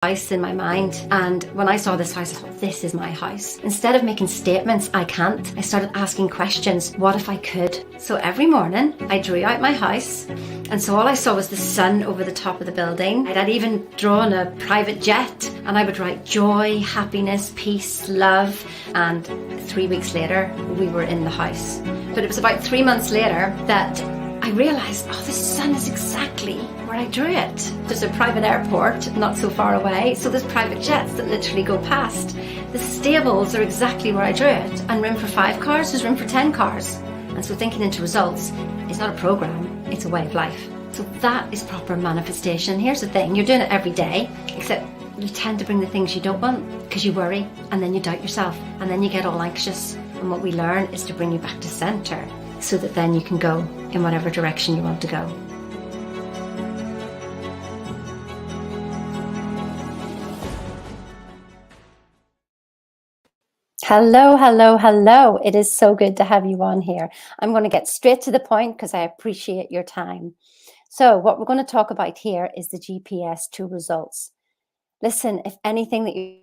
house in my mind, and when I saw this house I thought, this is my house. Instead of making statements, I can't, I started asking questions. What if I could? So every morning I drew out my house, and so all I saw was the sun over the top of the building. I'd even drawn a private jet, and I would write joy, happiness, peace, love, and 3 weeks later we were in the house. But it was about 3 months later that I realised, oh, the sun is exactly where I drew it. There's a private airport not so far away, so there's private jets that literally go past. The stables are exactly where I drew it, and room for 5 cars, there's room for 10 cars. And so thinking into results is not a program, it's a way of life. So that is proper manifestation. Here's the thing, you're doing it every day, except you tend to bring the things you don't want because you worry, and then you doubt yourself, and then you get all anxious. And what we learn is to bring you back to centre, so that then you can go in whatever direction you want to go. Hello, hello, hello. It is so good to have you on here. I'm going to get straight to the point because I appreciate your time. So what we're going to talk about here is the GPS to results. Listen, if anything that you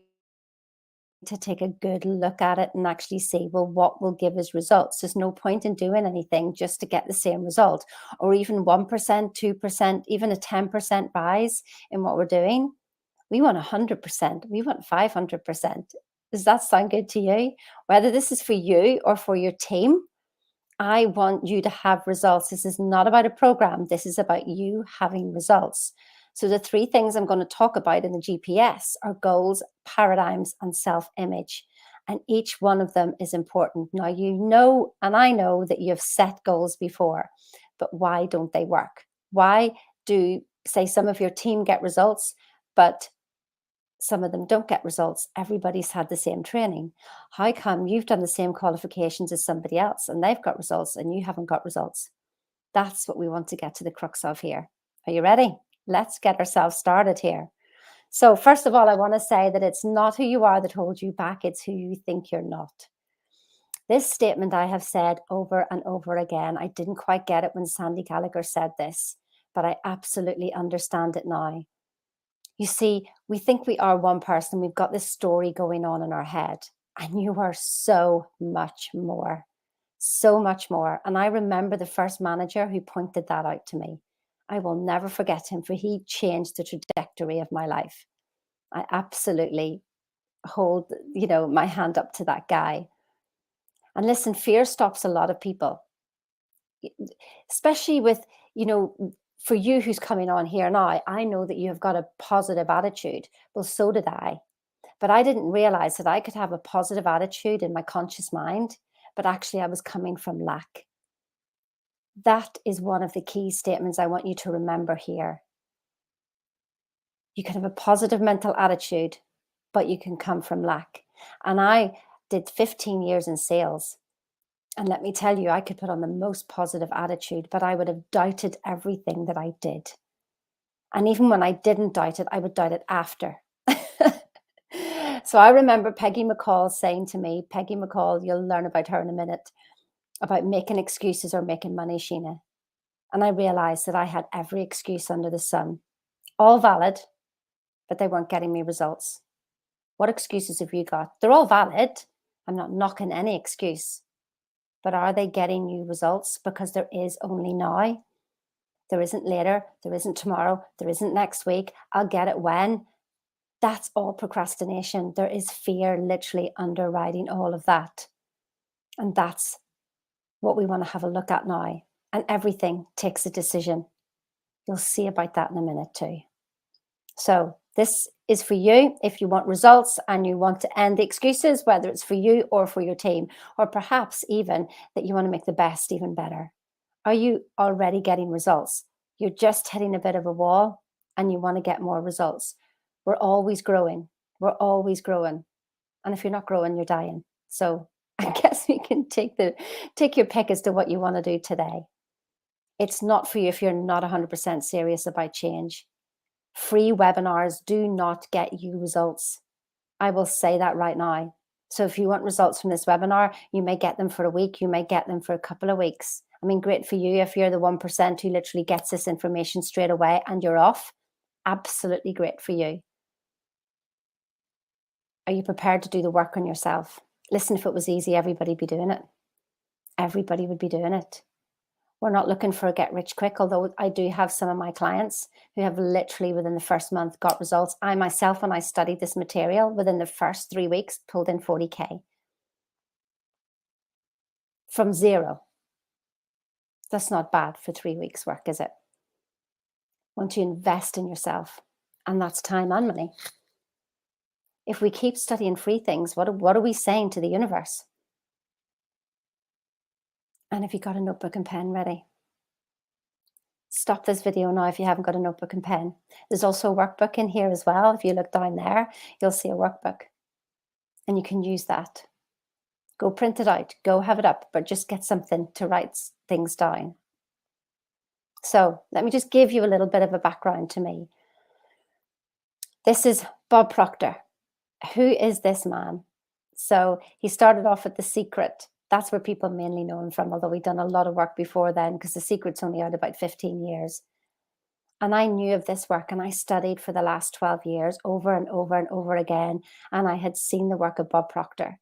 to take a good look at it and actually see, well, what will give us results? There's no point in doing anything just to get the same result, or even 1%, 2%, even a 10% rise in what we're doing. We want 100%. We want 500%. Does that sound good to you? Whether this is for you or for your team, I want you to have results. This is not about a program. This is about you having results. So the 3 things I'm going to talk about in the GPS are goals, paradigms, and self-image. And each one of them is important. Now, you know, and I know that you've set goals before, but why don't they work? Why do, say, some of your team get results, but some of them don't get results? Everybody's had the same training. How come you've done the same qualifications as somebody else and they've got results and you haven't got results? That's what we want to get to the crux of here. Are you ready? Let's get ourselves started here. So first of all, I want to say that it's not who you are that holds you back. It's who you think you're not. This statement I have said over and over again. I didn't quite get it when Sandy Gallagher said this, but I absolutely understand it now. You see, we think we are one person. We've got this story going on in our head, and you are so much more, so much more. And I remember the first manager who pointed that out to me. I will never forget him, for he changed the trajectory of my life. I absolutely hold, my hand up to that guy. And listen, fear stops a lot of people, especially with, for you who's coming on here now. I know that you have got a positive attitude. Well, so did I. But I didn't realize that I could have a positive attitude in my conscious mind, but actually I was coming from lack. That is one of the key statements I want you to remember here. You can have a positive mental attitude, but you can come from lack. And I did 15 years in sales. And let me tell you, I could put on the most positive attitude, but I would have doubted everything that I did. And even when I didn't doubt it, I would doubt it after. So I remember Peggy McCall saying to me, Peggy McCall, you'll learn about her in a minute, about making excuses or making money, Sheena. And I realized that I had every excuse under the sun, all valid, but they weren't getting me results. What excuses have you got? They're all valid. I'm not knocking any excuse, but are they getting you results? Because there is only now. There isn't later. There isn't tomorrow. There isn't next week. I'll get it when. That's all procrastination. There is fear literally underwriting all of that. And that's what we want to have a look at now. And everything takes a decision. You'll see about that in a minute too. So this is for you if you want results and you want to end the excuses, whether it's for you or for your team, or perhaps even that you want to make the best even better. Are you already getting results? You're just hitting a bit of a wall and you want to get more results. We're always growing. We're always growing. And if you're not growing, you're dying. So I guess we can take your pick as to what you want to do today. It's not for you if you're not 100% serious about change. Free webinars do not get you results. I will say that right now. So if you want results from this webinar, you may get them for a week. You may get them for a couple of weeks. I mean, great for you if you're the 1% who literally gets this information straight away and you're off. Absolutely great for you. Are you prepared to do the work on yourself? Listen, if it was easy, everybody'd be doing it. Everybody would be doing it. We're not looking for a get rich quick, although I do have some of my clients who have literally within the first month got results. I myself, when I studied this material, within the first 3 weeks, pulled in 40K from zero. That's not bad for 3 weeks work, is it? Once you invest in yourself, and that's time and money. If we keep studying free things, what are we saying to the universe? And if you got a notebook and pen ready, stop this video now if you haven't got a notebook and pen. There's also a workbook in here as well. If you look down there, you'll see a workbook, and you can use that. Go print it out, go have it up, but just get something to write things down. So let me just give you a little bit of a background to me. This is Bob Proctor. Who is this man? So he started off at The Secret. That's where people mainly know him from, although he'd done a lot of work before then, because The Secret's only out about 15 years. And I knew of this work, and I studied for the last 12 years over and over and over again. And I had seen the work of Bob Proctor.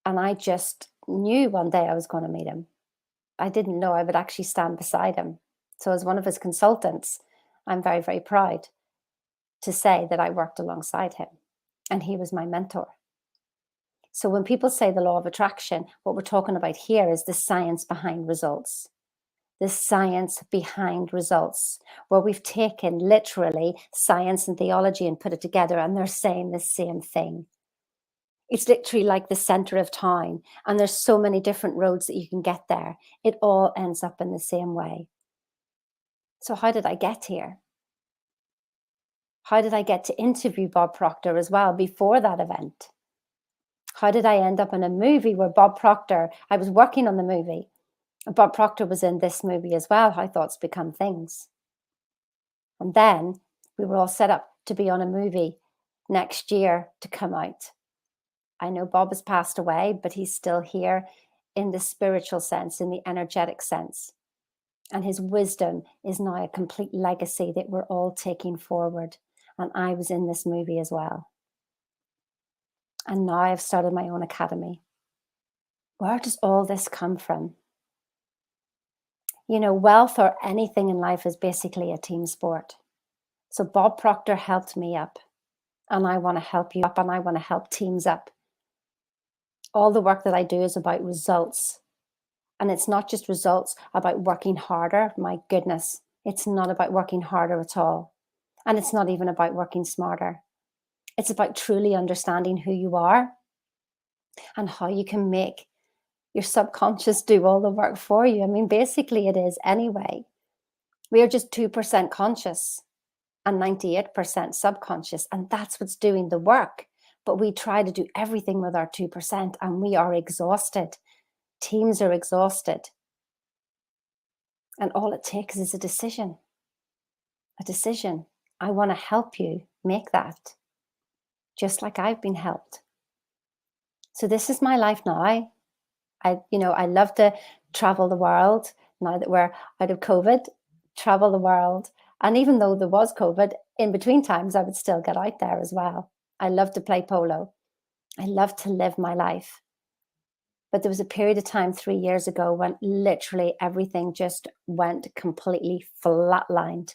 And I just knew one day I was going to meet him. I didn't know I would actually stand beside him. So as one of his consultants, I'm very, very proud to say that I worked alongside him, and he was my mentor. So when people say the law of attraction, what we're talking about here is the science behind results. The science behind results, where we've taken literally science and theology and put it together, and they're saying the same thing. It's literally like the center of town, and there's so many different roads that you can get there. It all ends up in the same way. So how did I get here? How did I get to interview Bob Proctor as well before that event? How did I end up in a movie where Bob Proctor, I was working on the movie, and Bob Proctor was in this movie as well, How Thoughts Become Things. And then we were all set up to be on a movie next year to come out. I know Bob has passed away, but he's still here in the spiritual sense, in the energetic sense. And his wisdom is now a complete legacy that we're all taking forward. And I was in this movie as well. And now I've started my own academy. Where does all this come from? You know, wealth or anything in life is basically a team sport. So Bob Proctor helped me up, and I want to help you up, and I want to help teams up. All the work that I do is about results. And it's not just results about working harder. My goodness, it's not about working harder at all. And it's not even about working smarter. It's about truly understanding who you are and how you can make your subconscious do all the work for you. I mean, basically it is anyway. We are just 2% conscious and 98% subconscious, and that's what's doing the work. But we try to do everything with our 2%, and we are exhausted. Teams are exhausted. And all it takes is a decision. A decision. I want to help you make that, just like I've been helped. So this is my life now. I love to travel the world now that we're out of COVID, travel the world. And even though there was COVID, in between times, I would still get out there as well. I love to play polo. I love to live my life. But there was a period of time 3 years ago when literally everything just went completely flatlined.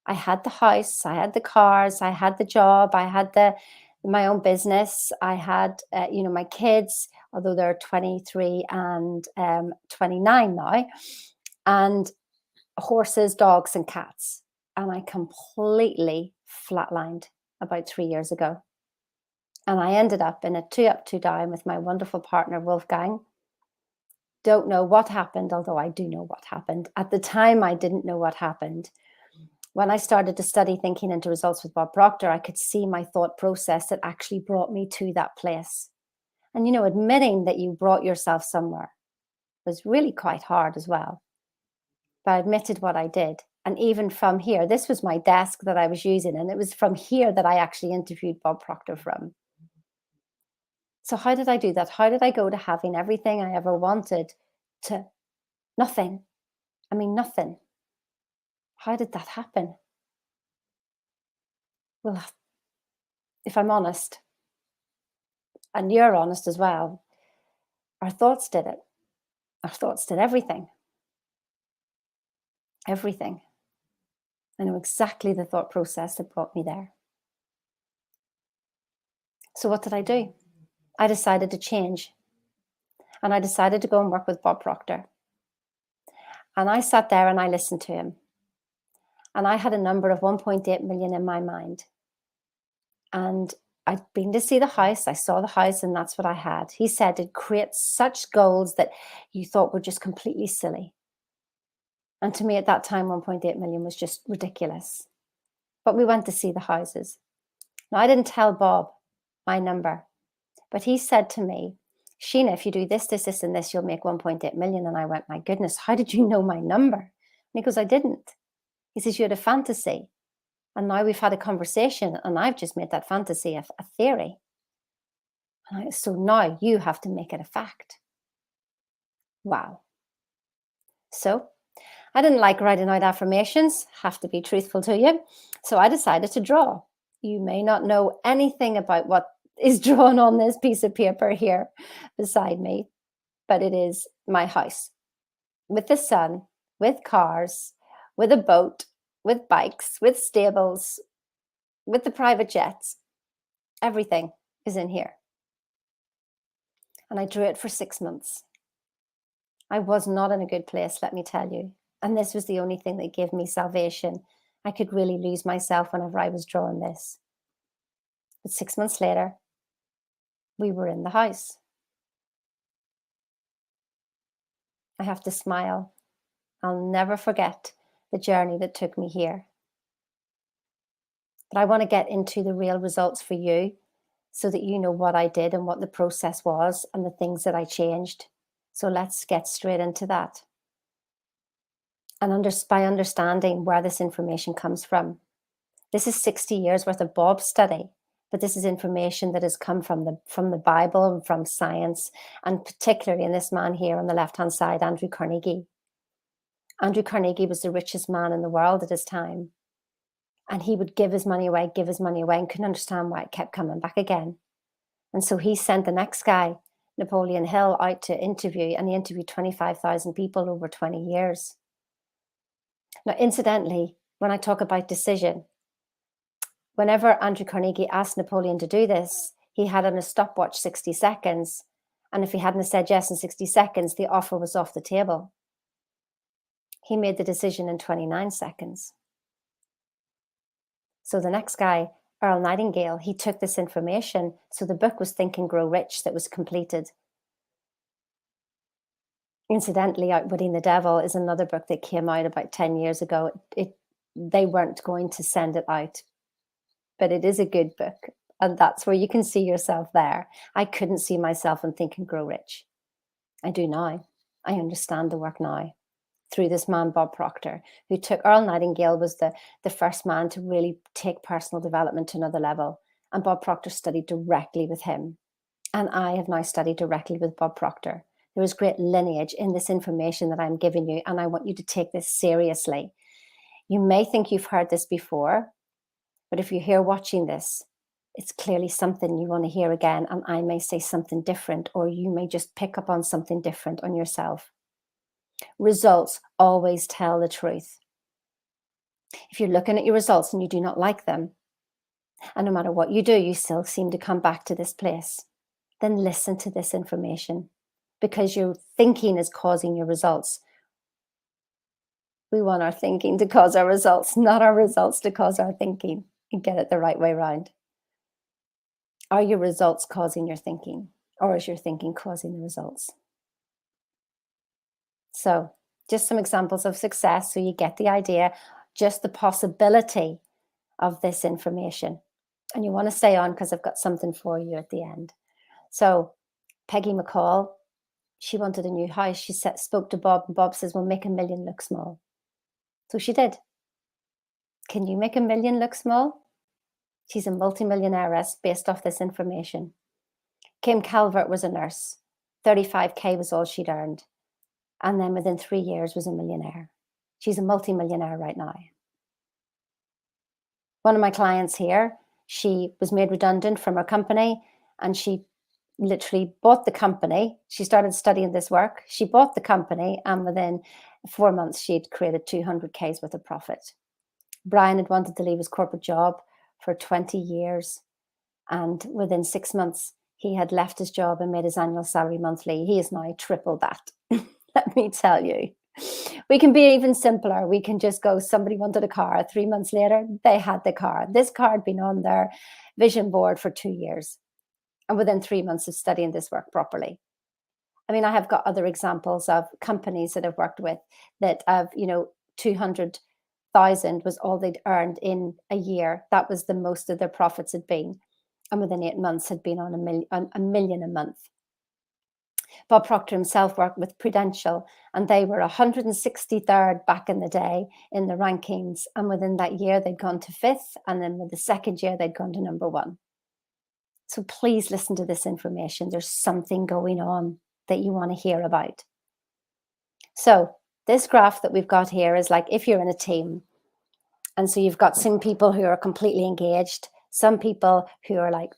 I had the house, I had the cars, I had the job, I had my own business, I had my kids, although they're 23 and 29 now, and horses, dogs, and cats. And I completely flatlined about 3 years ago. And I ended up in a 2 up, 2 down with my wonderful partner, Wolfgang. Don't know what happened, although I do know what happened. At the time, I didn't know what happened. When I started to study thinking into results with Bob Proctor, I could see my thought process that actually brought me to that place. And, admitting that you brought yourself somewhere was really quite hard as well. But I admitted what I did. And even from here, this was my desk that I was using. And it was from here that I actually interviewed Bob Proctor from. So how did I do that? How did I go to having everything I ever wanted to nothing? I mean, nothing. How did that happen? Well, if I'm honest, and you're honest as well, our thoughts did it. Our thoughts did everything. Everything. I know exactly the thought process that brought me there. So what did I do? I decided to change. And I decided to go and work with Bob Proctor. And I sat there and I listened to him. And I had a number of 1.8 million in my mind. And I'd been to see the house. I saw the house and that's what I had. He said to create such goals that you thought were just completely silly. And to me at that time, 1.8 million was just ridiculous. But we went to see the houses. Now, I didn't tell Bob my number, but he said to me, Sheena, if you do this, this, this, and this, you'll make 1.8 million. And I went, my goodness, how did you know my number? And he goes, I didn't. He says, you had a fantasy. And now we've had a conversation and I've just made that fantasy a theory. So now you have to make it a fact. Wow. So I didn't like writing out affirmations, have to be truthful to you. So I decided to draw. You may not know anything about what is drawn on this piece of paper here beside me, but it is my house with the sun, with cars, with a boat, with bikes, with stables, with the private jets. Everything is in here. And I drew it for 6 months. I was not in a good place, let me tell you. And this was the only thing that gave me salvation. I could really lose myself whenever I was drawing this. But 6 months later, we were in the house. I have to smile. I'll never forget the journey that took me here. But I want to get into the real results for you so that you know what I did and what the process was and the things that I changed. So let's get straight into that. And by understanding where this information comes from. This is 60 years worth of Bob study, but this is information that has come from the Bible and from science, and particularly in this man here on the left-hand side, Andrew Carnegie. Andrew Carnegie was the richest man in the world at his time. And he would give his money away, and couldn't understand why it kept coming back again. And so he sent the next guy, Napoleon Hill, out to interview, and he interviewed 25,000 people over 20 years. Now, incidentally, when I talk about decision, whenever Andrew Carnegie asked Napoleon to do this, he had on a stopwatch 60 seconds. And if he hadn't said yes in 60 seconds, the offer was off the table. He made the decision in 29 seconds. So the next guy, Earl Nightingale, he took this information. So the book was Think and Grow Rich that was completed. Incidentally, Outwitting the Devil is another book that came out about 10 years ago. They weren't going to send it out, but it is a good book. And that's where you can see yourself there. I couldn't see myself in Think and Grow Rich. I do now. I understand the work now through this man, Bob Proctor, who took Earl Nightingale was the first man to really take personal development to another level. And Bob Proctor studied directly with him. And I have now studied directly with Bob Proctor. There is great lineage in this information that I'm giving you, and I want you to take this seriously. You may think you've heard this before, but if you're here watching this, it's clearly something you want to hear again, and I may say something different, or you may just pick up on something different on yourself. Results always tell the truth. If you're looking at your results and you do not like them, and no matter what you do, you still seem to come back to this place, then listen to this information, because your thinking is causing your results. We want our thinking to cause our results, not our results to cause our thinking, and get it the right way around. Are your results causing your thinking, or is your thinking causing the results? So just some examples of success so you get the idea, just the possibility of this information. And you want to stay on because I've got something for you at the end. So Peggy McCall, she wanted a new house. She spoke to Bob, and Bob says, well, make 1 million look small. So she did. Can you make 1 million look small? She's a multimillionairess based off this information. Kim Calvert was a nurse. 35K was all she'd earned. And then within 3 years was a millionaire. She's a multimillionaire right now. One of my clients here, She was made redundant from her company, and she literally bought the company. She started studying this work. She bought the company, and within 4 months, she'd created 200K's worth of profit. Brian had wanted to leave his corporate job for 20 years. And within 6 months, he had left his job and made his annual salary monthly. He is now triple that. Let me tell you. We can be even simpler. We can just go, somebody wanted a car. 3 months later, they had the car. This car had been on their vision board for 2 years. And within 3 months of studying this work properly. I mean, I have got other examples of companies that I've worked with that have, 200,000 was all they'd earned in a year. That was the most of their profits had been. And within 8 months had been on a million a month. Bob Proctor himself worked with Prudential, and they were 163rd back in the day in the rankings. And within that year, they'd gone to 5th. And then with the second year, they'd gone to number 1. So please listen to this information. There's something going on that you want to hear about. So this graph that we've got here is like if you're in a team. And so you've got some people who are completely engaged, some people who are like,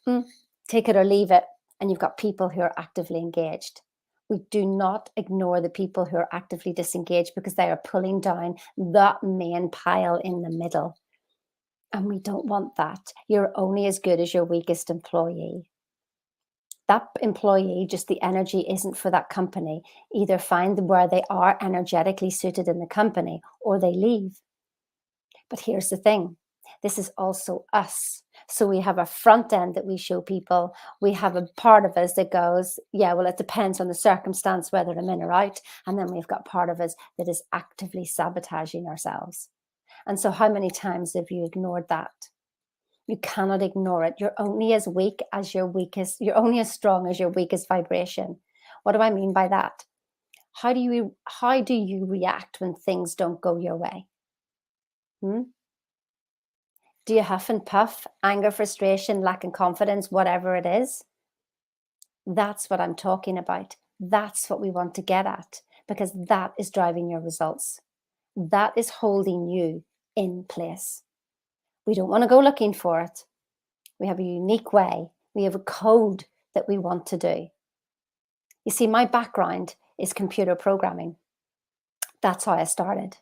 take it or leave it. And you've got people who are actively engaged. We do not ignore the people who are actively disengaged, because they are pulling down that main pile in the middle. And we don't want that. You're only as good as your weakest employee. That employee, just the energy isn't for that company. Either find where they are energetically suited in the company, or they leave. But here's the thing. This is also us. So we have a front end that we show people. We have a part of us that goes, yeah, well, it depends on the circumstance, whether I'm in or out. And then we've got part of us that is actively sabotaging ourselves. And so how many times have you ignored that? You cannot ignore it. You're only as weak as your weakest, you're only as strong as your weakest vibration. What do I mean by that? How do you react when things don't go your way? Do you huff and puff, anger, frustration, lacking confidence, whatever it is? That's what I'm talking about. That's what we want to get at, because that is driving your results. That is holding you in place. We don't want to go looking for it. We have a unique way. We have a code that we want to do. You see, my background is computer programming. That's how I started.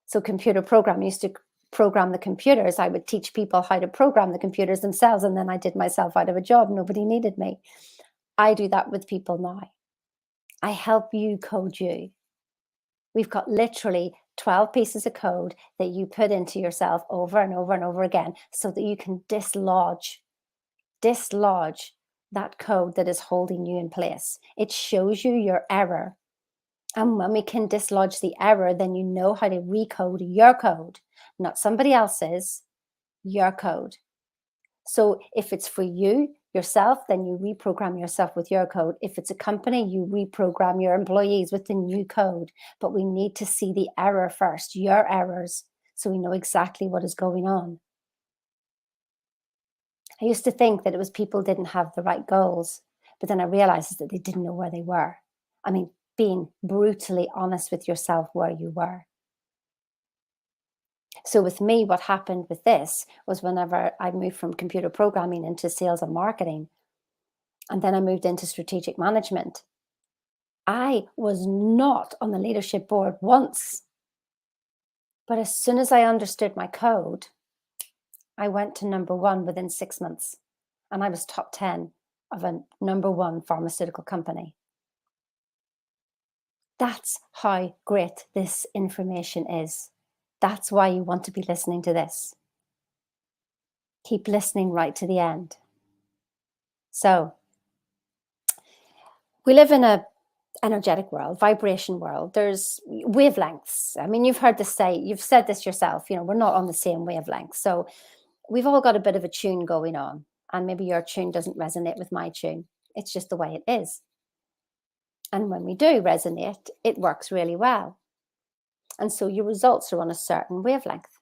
So computer programming, used to program the computers. I would teach people how to program the computers themselves, and then I did myself out of a job. Nobody needed me. I do that with people now. I help you code you. We've got literally 12 pieces of code that you put into yourself over and over and over again, so that you can dislodge that code that is holding you in place. It shows you your error. And when we can dislodge the error, then you know how to recode your code, not somebody else's, your code. So if it's for you, yourself, then you reprogram yourself with your code. If it's a company, you reprogram your employees with the new code. But we need to see the error first, your errors, so we know exactly what is going on. I used to think that it was people didn't have the right goals, but then I realized that they didn't know where they were. I mean, being brutally honest with yourself where you were. So with me, what happened with this was whenever I moved from computer programming into sales and marketing, and then I moved into strategic management, I was not on the leadership board once. But as soon as I understood my code, I went to number 1 within 6 months, and I was top 10 of a number 1 pharmaceutical company. That's how great this information is. That's why you want to be listening to this. Keep listening right to the end. So, we live in a energetic world, vibration world. There's wavelengths. I mean, you've heard this say, you've said this yourself, we're not on the same wavelength. So we've all got a bit of a tune going on, and maybe your tune doesn't resonate with my tune. It's just the way it is. And when we do resonate, it works really well. And so your results are on a certain wavelength.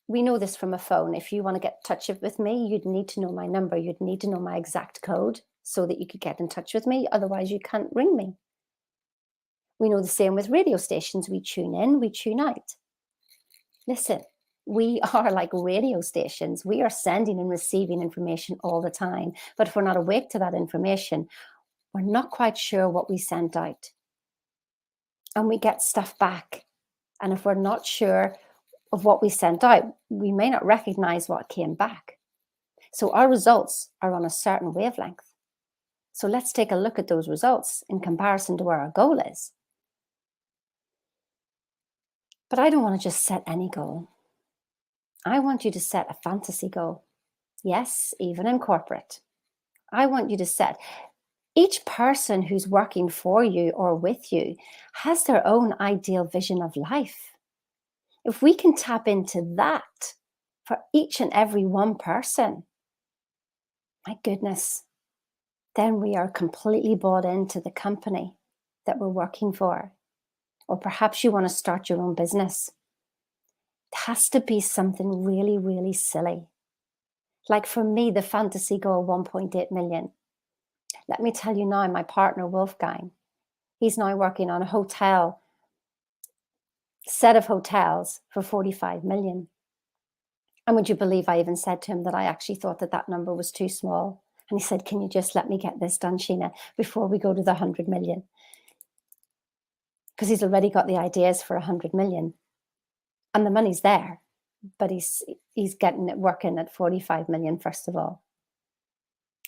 We know this from a phone. If you want to get in touch with me, you'd need to know my number. You'd need to know my exact code so that you could get in touch with me. Otherwise, you can't ring me. We know the same with radio stations. We tune in, we tune out. Listen, We are like radio stations. We are sending and receiving information all the time. But if we're not awake to that information, we're not quite sure what we sent out. And we get stuff back. And if we're not sure of what we sent out, we may not recognize what came back. So our results are on a certain wavelength. So let's take a look at those results in comparison to where our goal is. But I don't want to just set any goal. I want you to set a fantasy goal. Yes, even in corporate. I want you to set. Each person who's working for you or with you has their own ideal vision of life. If we can tap into that for each and every one person, my goodness, then we are completely bought into the company that we're working for. Or perhaps you want to start your own business. It has to be something really, really silly. Like for me, the fantasy goal, 1.8 million. Let me tell you now, my partner, Wolfgang, he's now working on a set of hotels for 45 million. And would you believe I even said to him that I actually thought that number was too small? And he said, can you just let me get this done, Sheena, before we go to the 100 million? Because he's already got the ideas for 100 million. And the money's there, but he's getting it working at 45 million, first of all.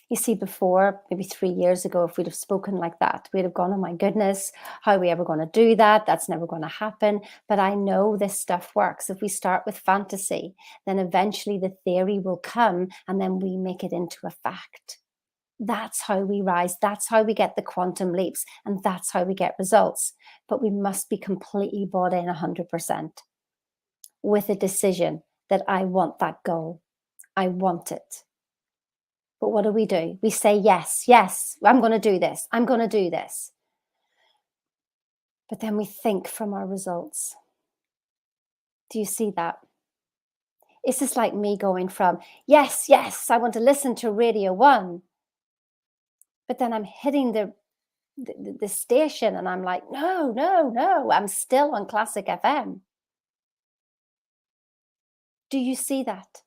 You see, before, maybe 3 years ago, if we'd have spoken like that, we'd have gone, oh my goodness, how are we ever going to do that? That's never going to happen. But I know this stuff works. If we start with fantasy, then eventually the theory will come and then we make it into a fact. That's how we rise. That's how we get the quantum leaps. And that's how we get results. But we must be completely bought in 100% with a decision that I want that goal. I want it. But what do? We say, yes, yes, I'm going to do this. I'm going to do this. But then we think from our results. Do you see that? It's just like me going from, yes, yes, I want to listen to Radio 1. But then I'm hitting the station and I'm like, no, no, no, I'm still on Classic FM. Do you see that?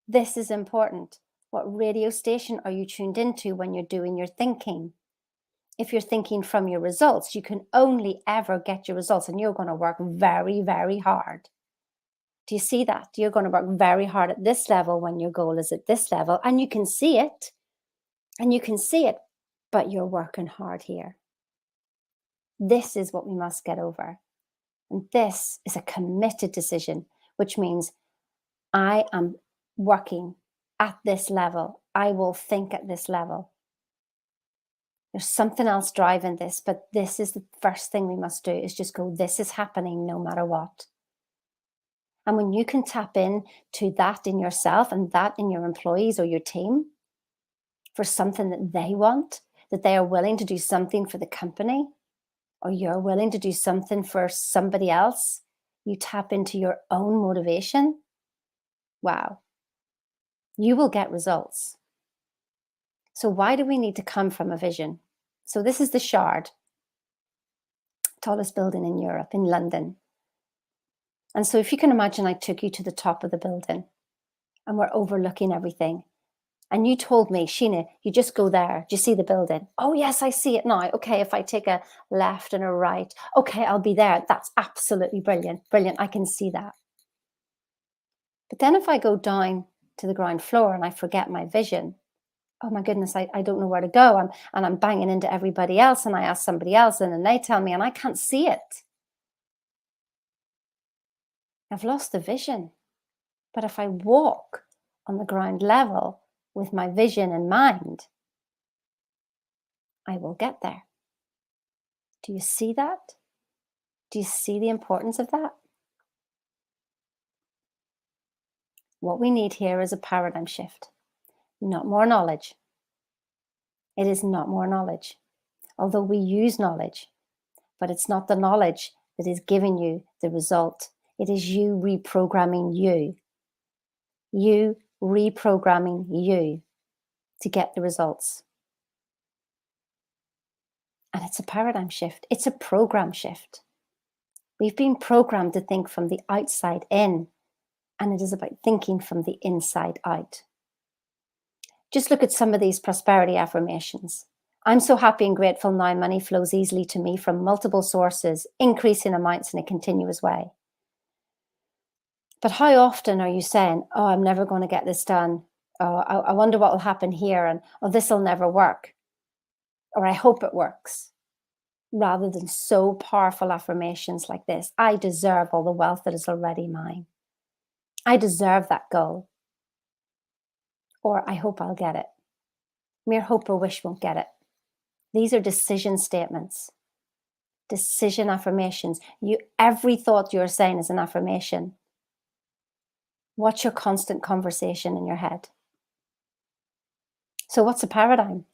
This is important. What radio station are you tuned into when you're doing your thinking? If you're thinking from your results, you can only ever get your results and you're going to work very, very hard. Do you see that? You're going to work very hard at this level when your goal is at this level and you can see it. And you can see it, but you're working hard here. This is what we must get over. And this is a committed decision, which means I am working at this level. I will think at this level. There's something else driving this, but this is the first thing we must do is just go, this is happening no matter what. And when you can tap in to that in yourself and that in your employees or your team for something that they want, that they are willing to do something for the company, or you're willing to do something for somebody else, you tap into your own motivation. Wow. You will get results. So why do we need to come from a vision? So this is the Shard, tallest building in Europe, in London. And so if you can imagine, I took you to the top of the building and we're overlooking everything. And you told me, Sheena, you just go there. Do you see the building? Oh, yes, I see it now. Okay, if I take a left and a right, okay, I'll be there. That's absolutely brilliant. Brilliant. I can see that. But then if I go down to the ground floor and I forget my vision, oh my goodness, I don't know where to go. I'm banging into everybody else and I ask somebody else and then they tell me and I can't see it. I've lost the vision. But if I walk on the ground level with my vision in mind, I will get there. Do you see that? Do you see the importance of that? What we need here is a paradigm shift, not more knowledge. It is not more knowledge, although we use knowledge, but it's not the knowledge that is giving you the result. It is you reprogramming you. You reprogramming you to get the results. And it's a paradigm shift. It's a program shift. We've been programmed to think from the outside in. And it is about thinking from the inside out. Just look at some of these prosperity affirmations. I'm so happy and grateful now money flows easily to me from multiple sources, increasing amounts in a continuous way. But how often are you saying, oh, I'm never going to get this done? Oh, I wonder what will happen here. And oh, this will never work. Or I hope it works. Rather than so powerful affirmations like this. I deserve all the wealth that is already mine. I deserve that goal. Or I hope I'll get it. Mere hope or wish won't get it. These are decision statements. Decision affirmations. Every thought you're saying is an affirmation. What's your constant conversation in your head? So what's a paradigm?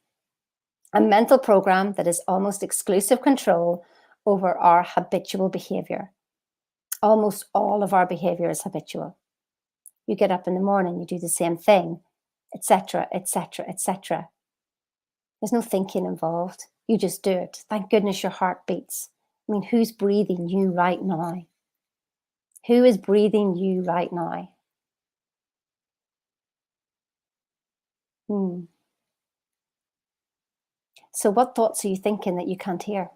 A mental program that is almost exclusive control over our habitual behavior. Almost all of our behavior is habitual. You get up in the morning, you do the same thing, etc., etc., etc. There's no thinking involved. You just do it. Thank goodness your heart beats. I mean, who's breathing you right now? Who is breathing you right now? So what thoughts are you thinking that you can't hear?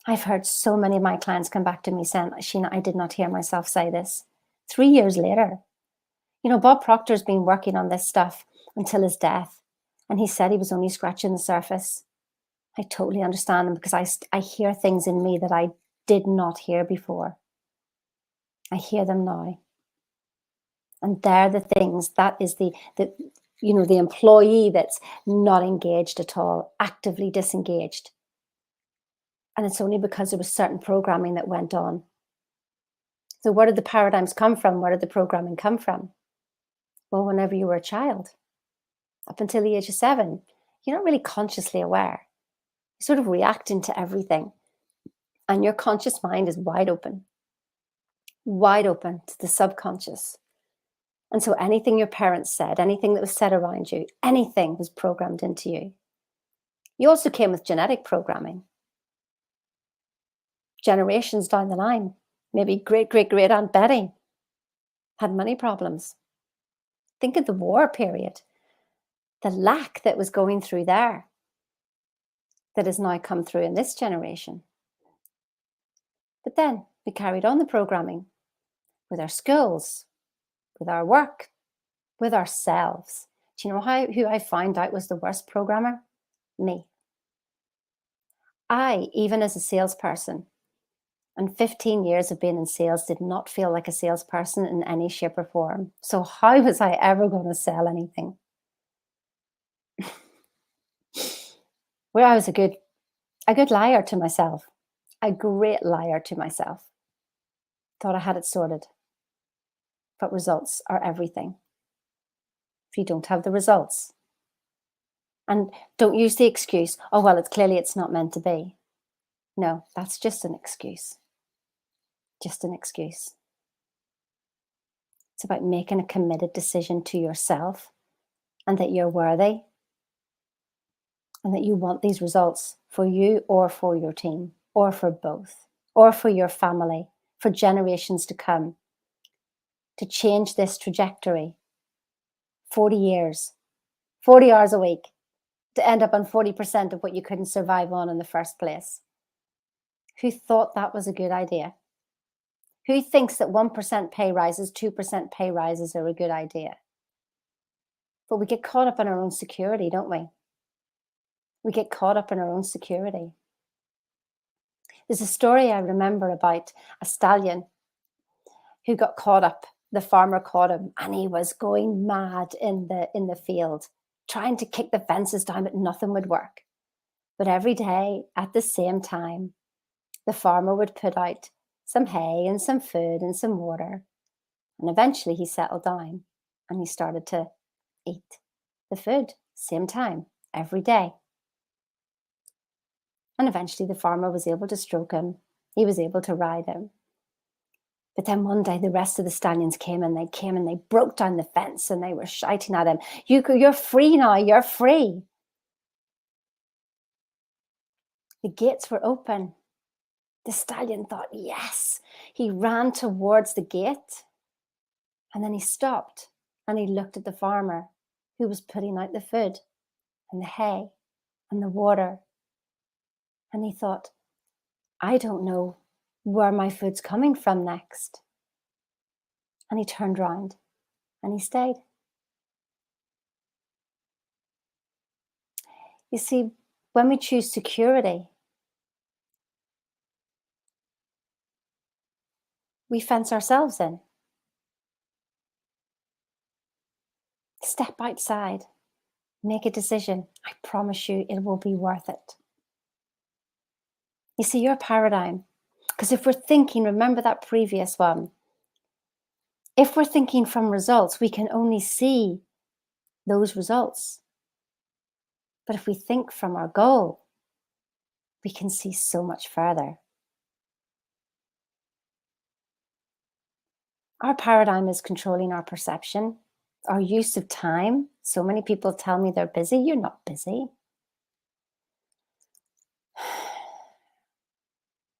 I've heard so many of my clients come back to me saying, Sheena, I did not hear myself say this. 3 years later. You know, Bob Proctor's been working on this stuff until his death. And he said he was only scratching the surface. I totally understand him because I hear things in me that I did not hear before. I hear them now. And they're the things, that is the employee that's not engaged at all, actively disengaged. And it's only because there was certain programming that went on. So where did the paradigms come from? Where did the programming come from? Well, whenever you were a child, up until the age of 7, you're not really consciously aware. You're sort of reacting to everything. And your conscious mind is wide open to the subconscious. And so anything your parents said, anything that was said around you, anything was programmed into you. You also came with genetic programming. Generations down the line, maybe great Aunt Betty had money problems. Think of the war period, the lack that was going through there that has now come through in this generation. But then we carried on the programming with our schools, with our work, with ourselves. Do you know who I found out was the worst programmer? Me. I, even as a salesperson, and 15 years of being in sales, did not feel like a salesperson in any shape or form. So how was I ever going to sell anything? Well, I was a good liar to myself, a great liar to myself. Thought I had it sorted. But results are everything. If you don't have the results, and don't use the excuse, oh, well, it's not meant to be. No, that's just an excuse. Just an excuse. It's about making a committed decision to yourself and that you're worthy and that you want these results for you or for your team or for both or for your family, for generations to come, to change this trajectory. 40 years, 40 hours a week, to end up on 40% of what you couldn't survive on in the first place. Who thought that was a good idea? Who thinks that 1% pay rises, 2% pay rises are a good idea? But we get caught up in our own security, don't we? We get caught up in our own security. There's a story I remember about a stallion who got caught up. The farmer caught him and he was going mad in the field, trying to kick the fences down, but nothing would work. But every day at the same time, the farmer would put out some hay and some food and some water. And eventually he settled down and he started to eat the food, same time, every day. And eventually the farmer was able to stroke him. He was able to ride him. But then one day the rest of the stallions came and they broke down the fence and they were shouting at him, you're free now, you're free. The gates were open. The stallion thought, yes. He ran towards the gate And then he stopped and he looked at the farmer who was putting out the food and the hay and the water. And he thought, I don't know where my food's coming from next. And he turned round and he stayed. You see, when we choose security, we fence ourselves in. Step outside, make a decision. I promise you it will be worth it. You see, your paradigm, because if we're thinking, remember that previous one, if we're thinking from results, we can only see those results. But if we think from our goal, we can see so much further. Our paradigm is controlling our perception, our use of time. So many people tell me they're busy. You're not busy.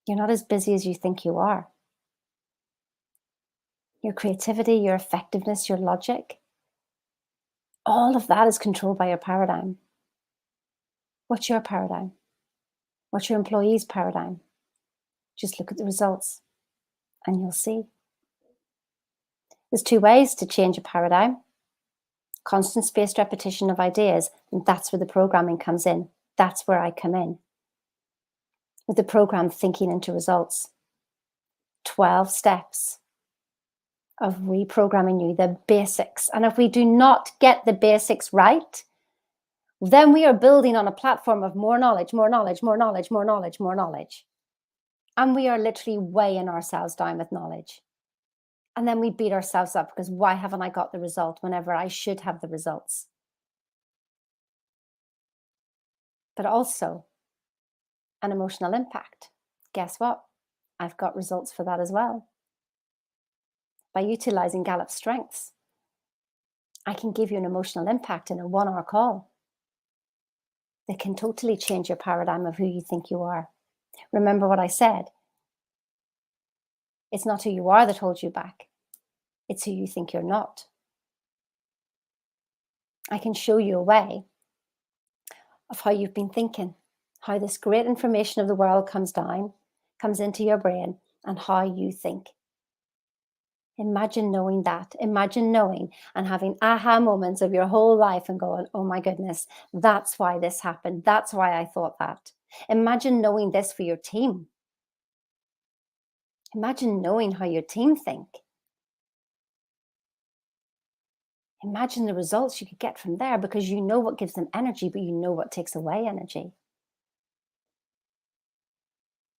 You're not as busy as you think you are. Your creativity, your effectiveness, your logic, all of that is controlled by your paradigm. What's your paradigm? What's your employee's paradigm? Just look at the results and you'll see. There's two ways to change a paradigm. Constant spaced repetition of ideas, and that's where the programming comes in. That's where I come in. With the program Thinking into Results. 12 steps of reprogramming you, the basics. And if we do not get the basics right, then we are building on a platform of more knowledge, more knowledge, more knowledge, more knowledge, more knowledge. And we are literally weighing ourselves down with knowledge. And then we beat ourselves up because why haven't I got the result whenever I should have the results? But also an emotional impact. Guess what? I've got results for that as well. By utilizing Gallup's strengths, I can give you an emotional impact in a 1-hour call that can totally change your paradigm of who you think you are. Remember what I said. It's not who you are that holds you back. It's who you think you're not. I can show you a way of how you've been thinking, how this great information of the world comes into your brain, and how you think. Imagine knowing that. Imagine knowing and having aha moments of your whole life and going, oh my goodness, that's why this happened. That's why I thought that. Imagine knowing this for your team. Imagine knowing how your team think. Imagine the results you could get from there because you know what gives them energy, but you know what takes away energy.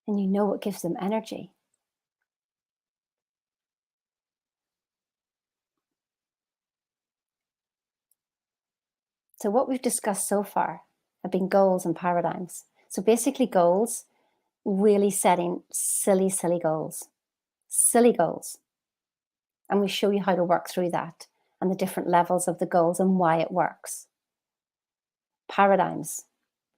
And you know what gives them energy. So what we've discussed so far have been goals and paradigms. So basically goals, really setting silly, silly goals. Silly goals. And we show you how to work through that and the different levels of the goals and why it works. Paradigms.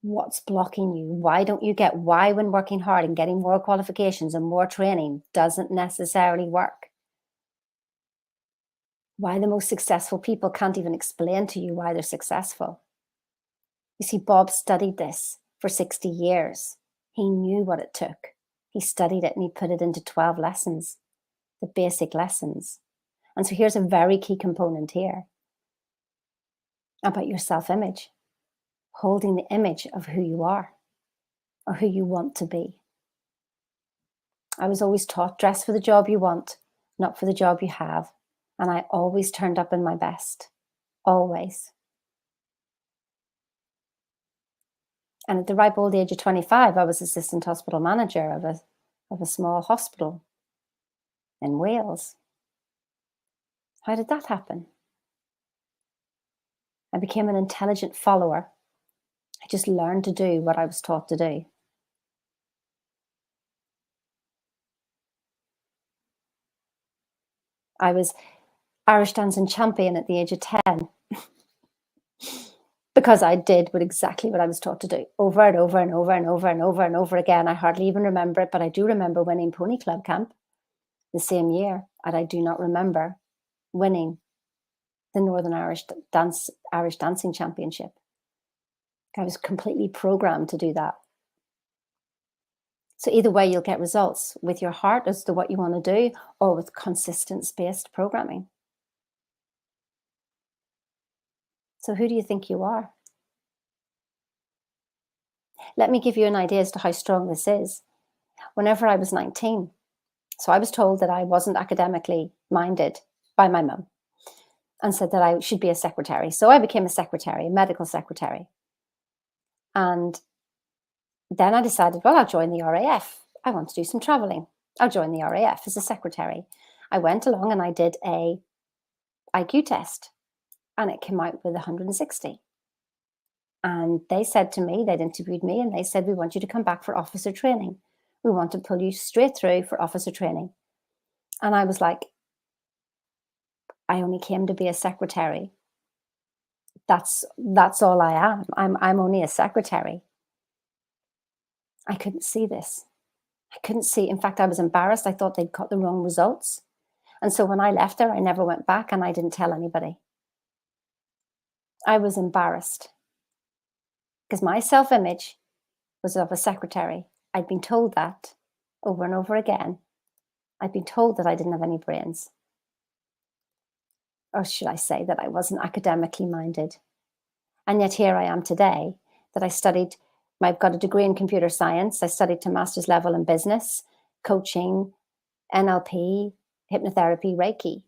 What's blocking you? Why don't you get why when working hard and getting more qualifications and more training doesn't necessarily work? Why the most successful people can't even explain to you why they're successful. You see, Bob studied this for 60 years. He knew what it took. He studied it and he put it into 12 lessons, the basic lessons. And so here's a very key component here about your self-image, holding the image of who you are or who you want to be. I was always taught, dress for the job you want, not for the job you have. And I always turned up in my best, always. And at the ripe old age of 25, I was assistant hospital manager of a small hospital in Wales. How did that happen? I became an intelligent follower. I just learned to do what I was taught to do. I was Irish dancing champion at the age of 10 because I did exactly what I was taught to do over and over and over and over and over and over again. I hardly even remember it, but I do remember winning Pony Club Camp the same year, and I do not remember winning the Northern Irish Dancing Championship. I was completely programmed to do that. So either way, you'll get results with your heart as to what you want to do, or with consistent spaced programming. So who do you think you are? Let me give you an idea as to how strong this is. Whenever I was 19, so I was told that I wasn't academically minded by my mum, and said that I should be a secretary. So I became a secretary, a medical secretary. And then I decided, well, I'll join the RAF. I want to do some traveling. I'll join the RAF as a secretary. I went along and I did a IQ test, and it came out with 160. And they said to me, they'd interviewed me, and they said, we want you to come back for officer training. We want to pull you straight through for officer training. And I was like, I only came to be a secretary. That's all I am. I'm only a secretary. I couldn't see this. I couldn't see. In fact, I was embarrassed. I thought they'd got the wrong results. And so when I left there, I never went back, and I didn't tell anybody. I was embarrassed because my self-image was of a secretary. I'd been told that over and over again. I'd been told that I didn't have any brains. Or should I say that I wasn't academically minded. And yet here I am today, that I've got a degree in computer science. I studied to master's level in business, coaching, NLP, hypnotherapy, Reiki.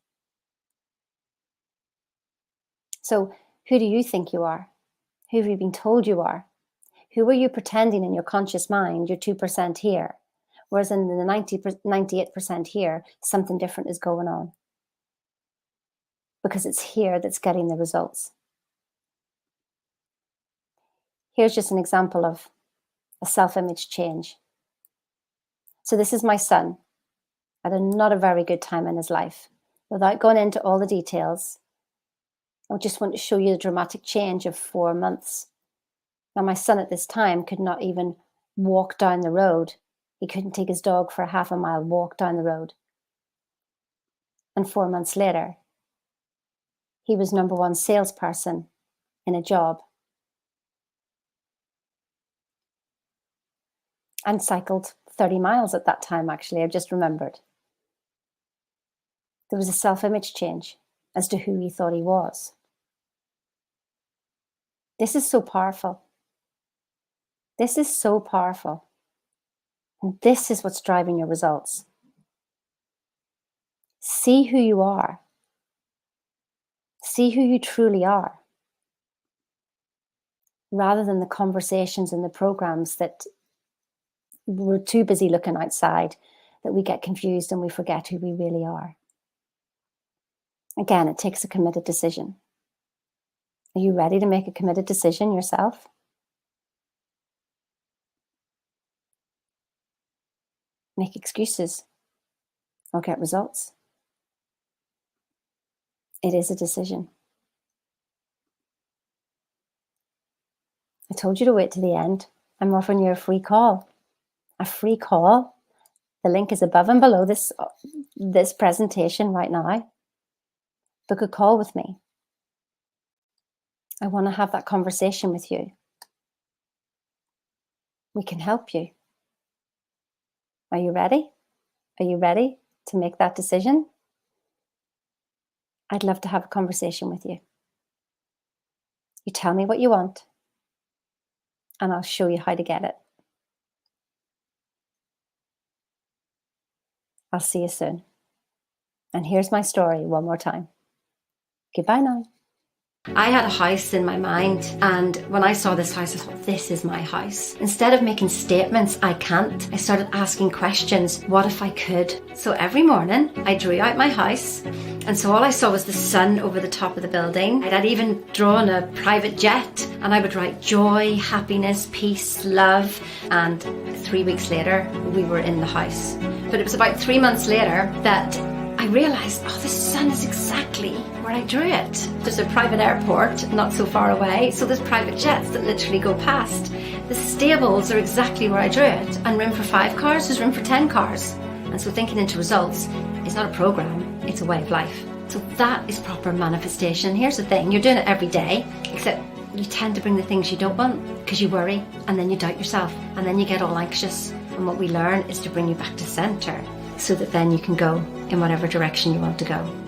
So who do you think you are? Who have you been told you are? Who are you pretending in your conscious mind you're 2% here? Whereas in the 98% here, something different is going on. Because it's here that's getting the results. Here's just an example of a self-image change. So this is my son. Had not a very good time in his life. Without going into all the details, I just want to show you the dramatic change of 4 months. Now, my son at this time could not even walk down the road. He couldn't take his dog for a half a mile walk down the road. And 4 months later, he was number one salesperson in a job. And cycled 30 miles at that time, actually, I just remembered. There was a self-image change as to who he thought he was. This is so powerful. This is so powerful. And this is what's driving your results. See who you are. See who you truly are. Rather than the conversations and the programs that we're too busy looking outside, that we get confused and we forget who we really are. Again, it takes a committed decision. Are you ready to make a committed decision yourself? Make excuses or get results. It is a decision. I told you to wait to the end. I'm offering you a free call. A free call. The link is above and below this presentation right now. Book a call with me. I want to have that conversation with you. We can help you. Are you ready? Are you ready to make that decision? I'd love to have a conversation with you. You tell me what you want, and I'll show you how to get it. I'll see you soon. And here's my story one more time. Goodbye now. I had a house in my mind, and when I saw this house, I thought, this is my house. Instead of making statements, I can't, I started asking questions. What if I could? So every morning I drew out my house, and so all I saw was the sun over the top of the building. I'd even drawn a private jet, and I would write joy, happiness, peace, love, and 3 weeks later we were in the house. But it was about 3 months later that I realised, the sun is exactly where I drew it. There's a private airport not so far away, so there's private jets that literally go past. The stables are exactly where I drew it, and room for 5 cars, there's room for 10 cars. And so thinking into results is not a program, it's a way of life. So that is proper manifestation. Here's the thing, you're doing it every day, except you tend to bring the things you don't want because you worry, and then you doubt yourself, and then you get all anxious. And what we learn is to bring you back to center so that then you can go in whatever direction you want to go.